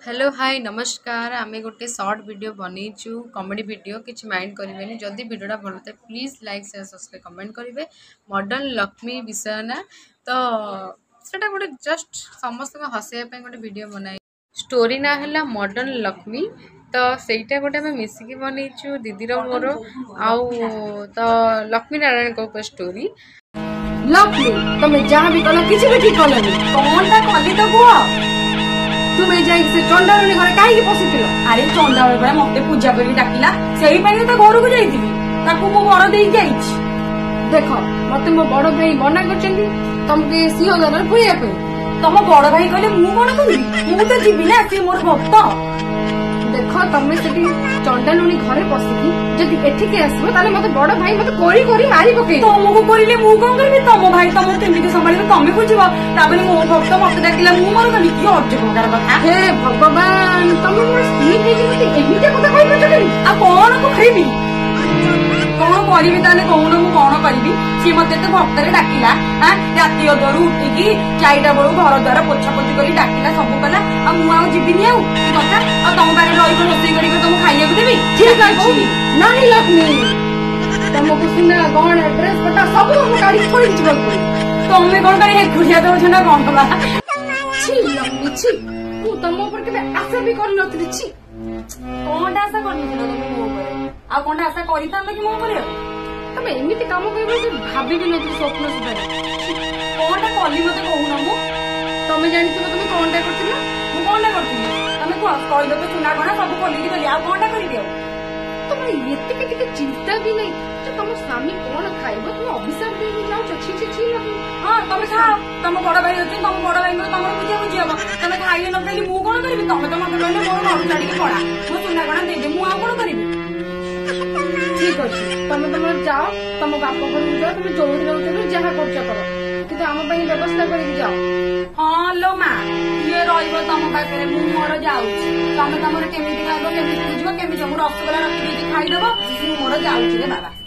Hello hi नमस्कार आम गोटे सर्ट वीडियो बनईचु कॉमेडी वीडियो किसी माइंड करेंगे जदि वीडियोटा भल थे please like share subscribe comment करेंगे मॉडर्न लक्ष्मी विषय ना तो सेटा गोटे जस्ट समस्त हसैया गोटे वीडियो बनाई स्टोरी ना है मॉडर्न लक्ष्मी तो सहीटा गोटे आम मिसिकी बनईचु दीदीर मोर आउ तो लक्ष्मी नारायण को ऊपर स्टोरी लक्ष्मी तुम्हें जहाँ भी कल किसी भी ठीक कलनी कौनटा कली तो कुह तुम्हें जाई से चंडारुणी घरे काहे पसिथिल अरे चंडारुणी घरे मते पूजा करी डाकिला सेही पई तो घर को जाईथि ताकू मो घर देई जाईछि देखो मते मो बड़ भाई मना करचंदी तुमके सिंह दरबार पुरिया पे तम बड़ भाई कहले मु कोन करिबी मु तो जीबी ना से मोर भक्त देखो तमे सेठी चंडारुणी घरे पसिथि जदि एठिके आसबो ताले मते बड़ भाई मते कोरी कोरी मारी पके तुमको कोरिले मु कोन करबी तम भाई तम केमिति संभालिबे तमे बुझिबो ताबले मो भक्त मते डाकिला मु मोर कली की अजब प्रकार कथा हे भगवान तमे मोर स्त्री हेकि मते एमिते कथा कहि पछले आ कोन को खइबी कौन करी ताले कौन मु कौन करी सी मत भक्तरे डाकिला राति अदरू उठिकी 4टा बेलू घर द्वारा पोछा पोछी कर डाकिला सब कला जीविनी कथा तुम पाखे रही रोषे कर तुम खाइया देवी ठीक अच्छी नहीं लक्ष्मी तुमको सिना गहना ड्रेस पटा सब गाड़ी छोड़ तुम्हें कौन गाड़ी एकुटिया दौड़ ना कौन कला लक्ष्मी छी मु तुम ऊपर केबे आशा भी कर नथि छी कौन आशा करनी तुम मो ऊपर आ कौन आशा करिता कि मो ऊपर तमे एमिति काम करबो जे भाबी भी नथि स्वप्न सुधा कौनटा कली मते कहूना मु तमे जानिथिबो तमे कौनटा करथिला मु कौनटा करथिली तमे कहलो तो सुना गणा सब कली गली आ कौनटा करिदियो तमे एते के चिंता भी नहीं जे तम स्वामी कौन खाइबो तुम अभिशाप दे भी जाओ छी छी छी लगी हां तमे खाओ तम बड़ भाई अछि तम बड़ भाई को तमर बुझिया बुझियाबो तमे खाइए न खाइली मु कोन करबी तमे तो मते कहले मोर घर छाडी के पड़ा मु सुना गणा दे दे मु आ कोन करबी ठीक अच्छे तुम तुम जाओ तुम बाप घर जाओ तुम जो रोच जहाँ कर कि आम व्यवस्था करके जाओ हाँ लो माँ ये रम पाखे मोर जाऊँ तुम तुम केमी खाइब केमी बुझ केमी रसगोला रखी खाईदेव मु मोर जाऊँ बाबा।